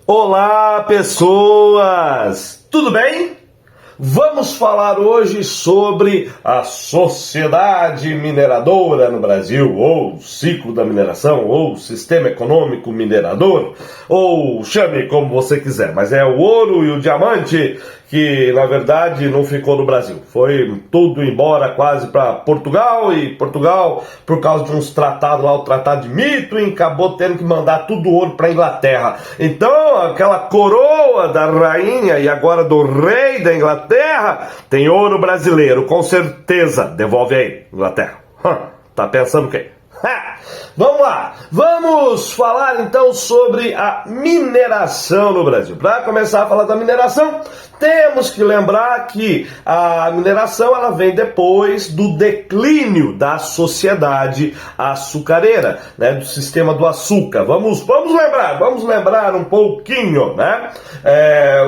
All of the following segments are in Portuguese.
Olá, pessoas! Tudo bem? Vamos falar hoje sobre a sociedade mineradora no Brasil, ou ciclo da mineração, ou sistema econômico minerador, ou chame como você quiser, mas é o ouro e o diamante que, na verdade, não ficou no Brasil. Foi tudo embora quase para Portugal, e Portugal, por causa de uns tratados lá, o Tratado de Mito, acabou tendo que mandar tudo ouro para Inglaterra. Então, aquela coroa da rainha e agora do rei da Inglaterra tem ouro brasileiro, com certeza. Devolve aí, Inglaterra. Tá pensando o quê? Vamos lá, vamos falar então sobre a mineração no Brasil. Para começar a falar da mineração, temos que lembrar que a mineração ela vem depois do declínio da sociedade açucareira, né, do sistema do açúcar. Vamos lembrar um pouquinho, né?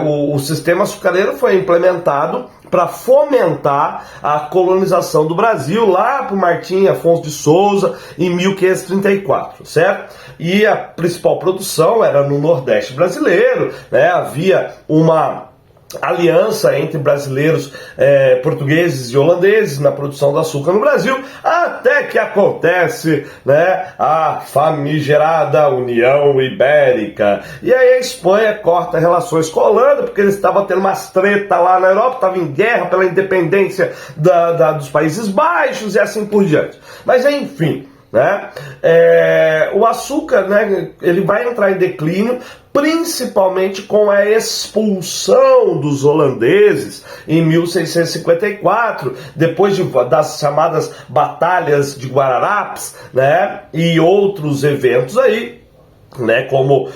O sistema açucareiro foi implementado para fomentar a colonização do Brasil lá por Martim Afonso de Souza em 1534, certo? E a principal produção era no Nordeste brasileiro, né? Havia uma aliança entre brasileiros, portugueses e holandeses na produção do açúcar no Brasil, até que acontece, né, a famigerada União Ibérica. E aí a Espanha corta relações com a Holanda, porque eles estavam tendo umas treta lá na Europa, estavam em guerra pela independência dos Países Baixos e assim por diante. Mas enfim, né, o açúcar, né, ele vai entrar em declínio, principalmente com a expulsão dos holandeses em 1654, depois das chamadas Batalhas de Guararapes, né, e outros eventos aí, né, como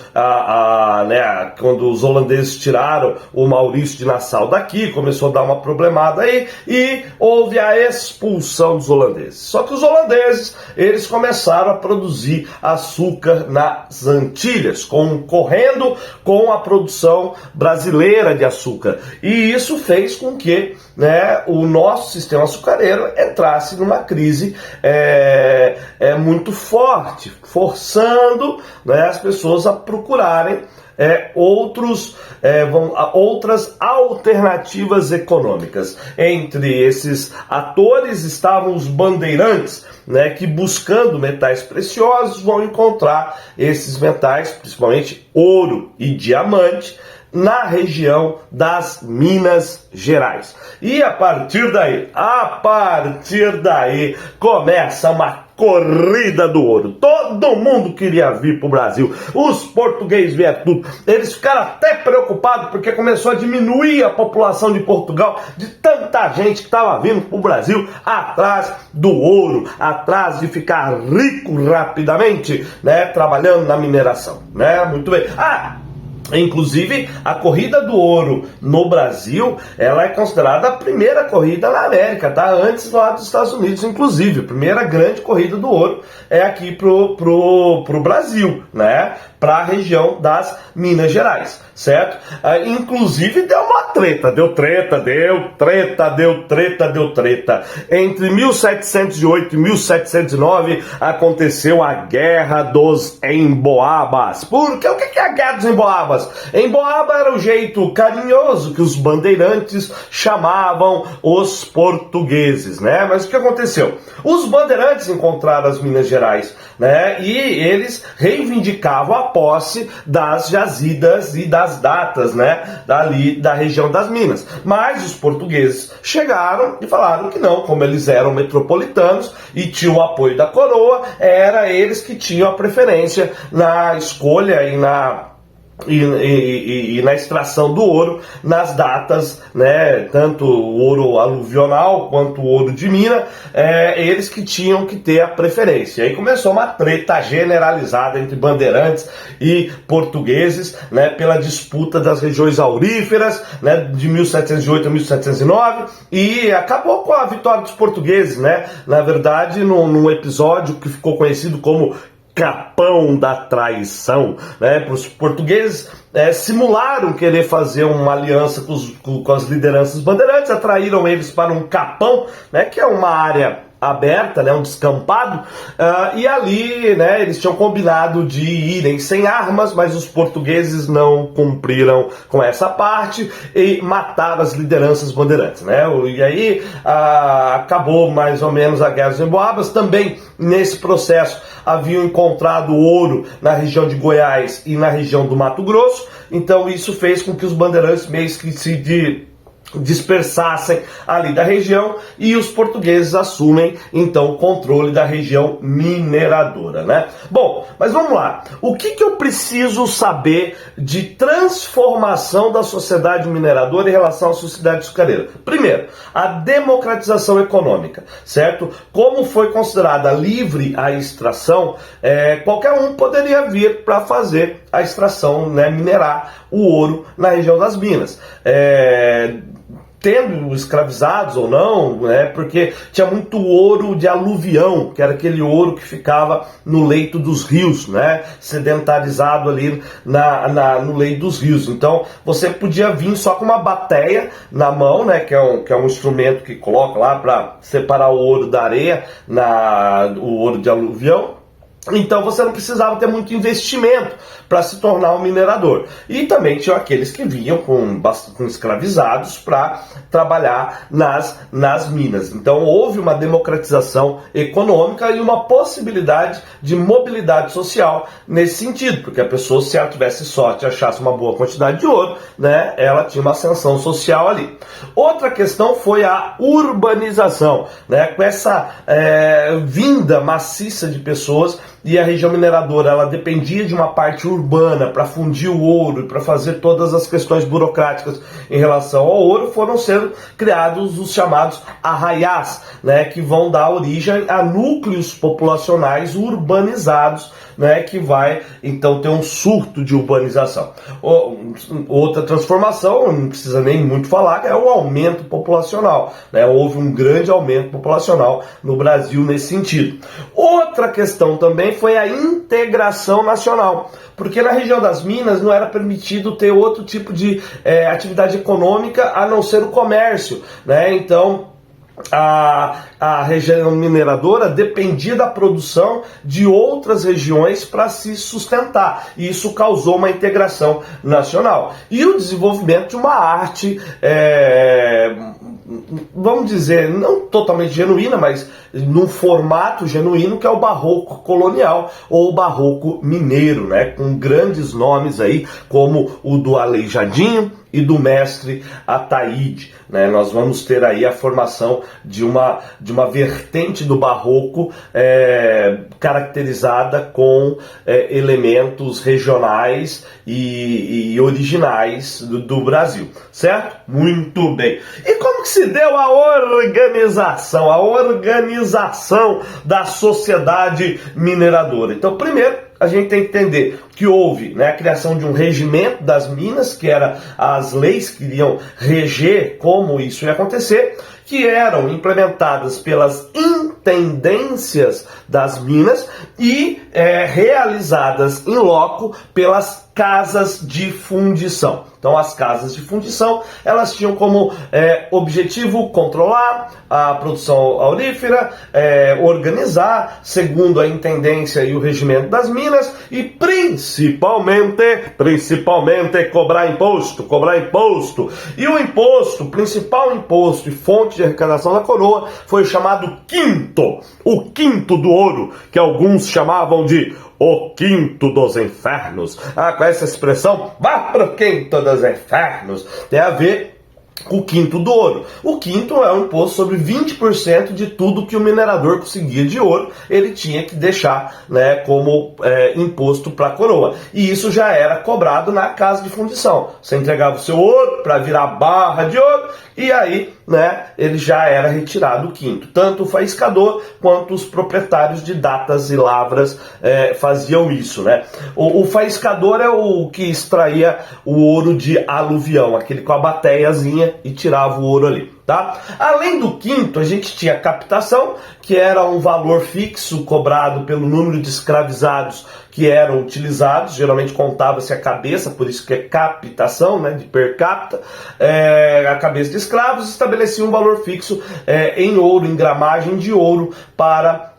quando os holandeses tiraram o Maurício de Nassau daqui, começou a dar uma problemada aí e houve a expulsão dos holandeses. Só que os holandeses, eles começaram a produzir açúcar nas Antilhas, concorrendo com a produção brasileira de açúcar. E isso fez com que, né, o nosso sistema açucareiro entrasse numa crise muito forte, forçando, né, as pessoas a procurarem outras alternativas econômicas. Entre esses atores estavam os bandeirantes, né, que buscando metais preciosos vão encontrar esses metais, principalmente ouro e diamante, na região das Minas Gerais. E a partir daí começa uma corrida do ouro. Todo mundo queria vir para o Brasil. Os portugueses vieram tudo. Eles ficaram até preocupados porque começou a diminuir a população de Portugal, de tanta gente que estava vindo para o Brasil atrás do ouro, atrás de ficar rico rapidamente, né, trabalhando na mineração, né? Muito bem. Inclusive, a corrida do ouro no Brasil, ela é considerada a primeira corrida na América, tá? Antes lá dos Estados Unidos, inclusive. A primeira grande corrida do ouro é aqui pro Brasil, né? Para a região das Minas Gerais, certo? Inclusive deu uma treta, deu treta. Entre 1708 e 1709 aconteceu a Guerra dos Emboabas. Por quê? O que é a Guerra dos Emboabas? Emboaba era o jeito carinhoso que os bandeirantes chamavam os portugueses, né? Mas o que aconteceu? Os bandeirantes encontraram as Minas Gerais, né? E eles reivindicavam a posse das jazidas e das datas, né? Dali da região das Minas. Mas os portugueses chegaram e falaram que não, como eles eram metropolitanos e tinham o apoio da coroa, era eles que tinham a preferência na escolha e na extração do ouro nas datas, né, tanto o ouro aluvional quanto o ouro de mina, eles que tinham que ter a preferência. Aí começou uma treta generalizada entre bandeirantes e portugueses, né, pela disputa das regiões auríferas, né, de 1708 a 1709, e acabou com a vitória dos portugueses, né, na verdade num episódio que ficou conhecido como Capão da Traição, né? Os portugueses simularam querer fazer uma aliança com as lideranças bandeirantes, atraíram eles para um capão, né? Que é uma área aberta, né, um descampado, e ali, né, eles tinham combinado de irem sem armas, mas os portugueses não cumpriram com essa parte e mataram as lideranças bandeirantes, né, e aí acabou mais ou menos a Guerra dos Emboabas. Também nesse processo haviam encontrado ouro na região de Goiás e na região do Mato Grosso, então isso fez com que os bandeirantes meio que se dispersassem ali da região, e os portugueses assumem então o controle da região mineradora, né? Bom, mas vamos lá. O que eu preciso saber de transformação da sociedade mineradora em relação à sociedade açucareira? Primeiro, a democratização econômica, certo? Como foi considerada livre a extração, qualquer um poderia vir para fazer a extração, né, minerar o ouro na região das minas. Tendo escravizados ou não, né, porque tinha muito ouro de aluvião, que era aquele ouro que ficava no leito dos rios, né, sedentarizado ali no leito dos rios. Então você podia vir só com uma bateia na mão, né, que é um instrumento que coloca lá para separar o ouro da areia, o ouro de aluvião. Então você não precisava ter muito investimento para se tornar um minerador. E também tinham aqueles que vinham com escravizados para trabalhar nas minas. Então houve uma democratização econômica e uma possibilidade de mobilidade social nesse sentido, porque a pessoa, se ela tivesse sorte e achasse uma boa quantidade de ouro, né, ela tinha uma ascensão social ali. Outra questão foi a urbanização, né, com essa vinda maciça de pessoas, e a região mineradora ela dependia de uma parte urbana para fundir o ouro e para fazer todas as questões burocráticas em relação ao ouro. Foram sendo criados os chamados arraiás, né, que vão dar origem a núcleos populacionais urbanizados, né, que vai então ter um surto de urbanização. Outra transformação, não precisa nem muito falar, é o aumento populacional, né? Houve um grande aumento populacional no Brasil nesse sentido. Outra questão também foi a integração nacional, porque na região das minas não era permitido ter outro tipo de atividade econômica a não ser o comércio, né? Então a região mineradora dependia da produção de outras regiões para se sustentar, e isso causou uma integração nacional e o desenvolvimento de uma arte, vamos dizer, não totalmente genuína, mas num formato genuíno, que é o barroco colonial ou o barroco mineiro, né, com grandes nomes aí como o do Aleijadinho e do mestre Ataíde, né? Nós vamos ter aí a formação de uma vertente do barroco caracterizada com elementos regionais e originais do Brasil, certo? Muito bem. E como que se deu a organização da sociedade mineradora? Então, primeiro, a gente tem que entender que houve, né, a criação de um regimento das minas, que eram as leis que iriam reger como isso ia acontecer, que eram implementadas pelas intendências das minas e realizadas em loco pelas casas de fundição. Então as casas de fundição, elas tinham como objetivo controlar a produção aurífera, organizar segundo a intendência e o regimento das minas e principalmente cobrar imposto. E o imposto, o principal imposto e fonte de arrecadação da coroa foi o chamado quinto, o quinto do ouro, que alguns chamavam de o quinto dos infernos. Com essa expressão, vá pro quinto dos infernos, tem a ver com o quinto do ouro. O quinto é um imposto sobre 20% de tudo que o minerador conseguia de ouro, ele tinha que deixar, né, como imposto para a coroa. E isso já era cobrado na casa de fundição. Você entregava o seu ouro para virar barra de ouro, e aí, né, ele já era retirado o quinto. Tanto o faiscador quanto os proprietários de datas e lavras faziam isso, né? O faiscador é o que extraía o ouro de aluvião, aquele com a bateiazinha, e tirava o ouro ali. tá? Além do quinto, a gente tinha a captação, que era um valor fixo cobrado pelo número de escravizados que eram utilizados, geralmente contava-se a cabeça, por isso que é captação, né, de per capita, a cabeça de escravos, estabelecia um valor fixo em ouro, em gramagem de ouro, para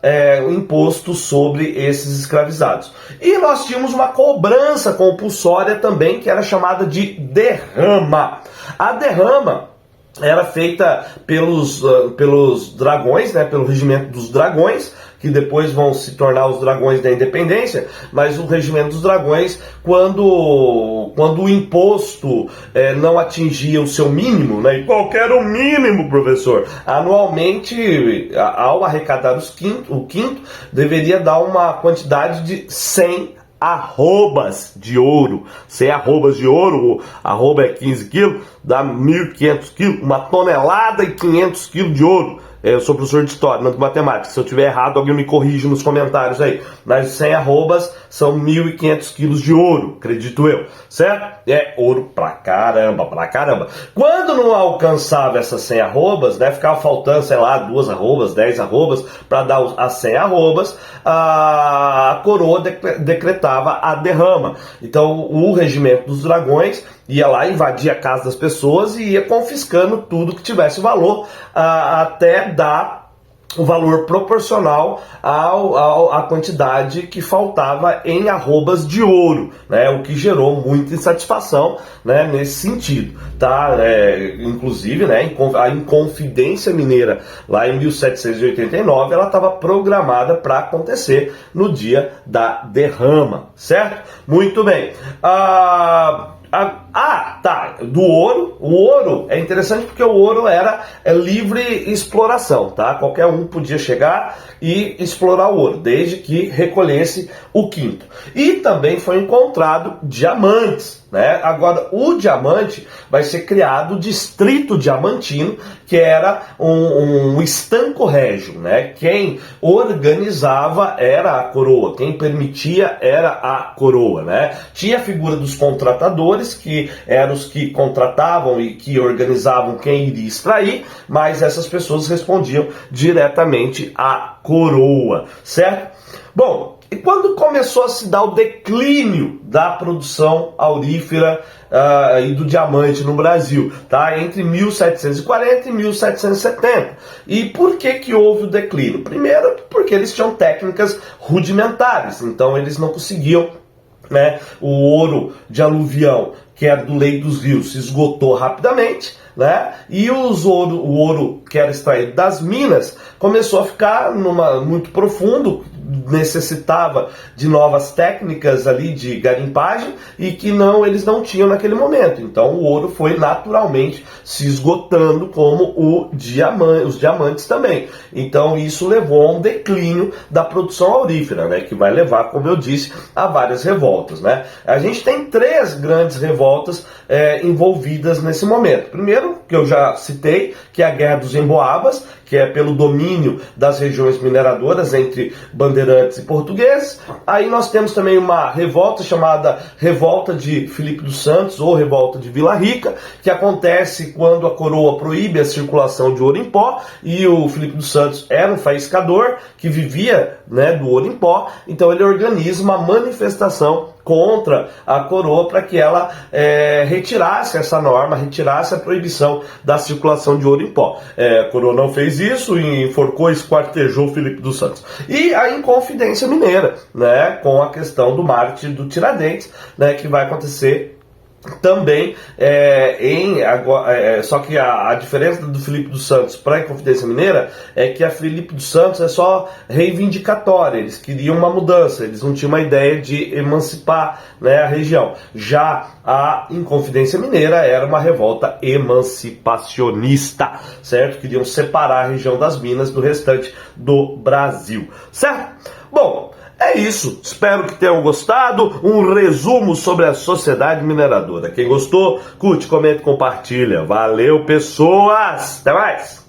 o imposto sobre esses escravizados. E nós tínhamos uma cobrança compulsória também, que era chamada de derrama. A derrama era feita pelos dragões, né, pelo regimento dos dragões, que depois vão se tornar os dragões da independência, mas o regimento dos dragões, quando o imposto não atingia o seu mínimo, né, e qual que era o mínimo, professor? Anualmente, ao arrecadar o quinto, deveria dar uma quantidade de 100 arrobas de ouro. 100 arrobas de ouro, arroba é 15 quilos, dá 1.500 quilos, 1,5 tonelada de ouro. Eu sou professor de história, não de matemática. Se eu tiver errado, alguém me corrige nos comentários aí. Mas 100 arrobas são 1.500 quilos de ouro, acredito eu, certo? É ouro pra caramba, pra caramba. Quando não alcançava essas 100 arrobas, né, ficava faltando, sei lá, 2 arrobas, 10 arrobas, para dar as 100 arrobas, a coroa decretava a derrama. Então, o regimento dos dragões ia lá, invadia a casa das pessoas e ia confiscando tudo que tivesse valor, até dar o valor proporcional à quantidade que faltava em arrobas de ouro, né? O que gerou muita insatisfação, né, nesse sentido, tá? Inclusive, né, a Inconfidência Mineira, lá em 1789, ela estava programada para acontecer no dia da derrama, certo? Muito bem. Tá, do ouro. O ouro é interessante porque o ouro era livre exploração, tá? Qualquer um podia chegar e explorar o ouro, desde que recolhesse o quinto. E também foi encontrado diamantes, né? Agora, o diamante vai ser criado o Distrito Diamantino, que era um estanco régio, né? Quem organizava era a coroa, quem permitia era a coroa, né? Tinha a figura dos contratadores, que eram os que contratavam e que organizavam quem iria extrair, mas essas pessoas respondiam diretamente à coroa, certo? Bom, e quando começou a se dar o declínio da produção aurífera e do diamante no Brasil, tá? Entre 1740 e 1770. E por que houve o declínio? Primeiro, porque eles tinham técnicas rudimentares, então eles não conseguiam, né, o ouro de aluvião, que era do leito dos rios, se esgotou rapidamente, né? E o ouro que era extraído das minas começou a ficar muito profundo, necessitava de novas técnicas ali de garimpagem e que eles não tinham naquele momento. Então o ouro foi naturalmente se esgotando, como os diamantes também. Então isso levou a um declínio da produção aurífera, né, que vai levar, como eu disse, a várias revoltas, né? A gente tem 3 grandes revoltas envolvidas nesse momento. Primeiro, que eu já citei, que é a Guerra dos Emboabas, que é pelo domínio das regiões mineradoras entre bandeirantes e portugueses. Aí nós temos também uma revolta chamada Revolta de Filipe dos Santos, ou Revolta de Vila Rica, que acontece quando a coroa proíbe a circulação de ouro em pó, e o Filipe dos Santos era um faiscador que vivia, né, do ouro em pó, então ele organiza uma manifestação contra a coroa para que ela retirasse essa norma, retirasse a proibição da circulação de ouro em pó. A coroa não fez isso e enforcou e esquartejou Filipe dos Santos. E a Inconfidência Mineira, né, com a questão do mártir do Tiradentes, né, que vai acontecer também só que a diferença do Filipe dos Santos para a Inconfidência Mineira é que a Filipe dos Santos é só reivindicatória, eles queriam uma mudança, eles não tinham uma ideia de emancipar, né, a região. Já a Inconfidência Mineira era uma revolta emancipacionista, certo? Queriam separar a região das Minas do restante do Brasil, certo? Bom, é isso, espero que tenham gostado, um resumo sobre a sociedade mineradora. Quem gostou, curte, comenta e compartilha. Valeu, pessoas! Até mais!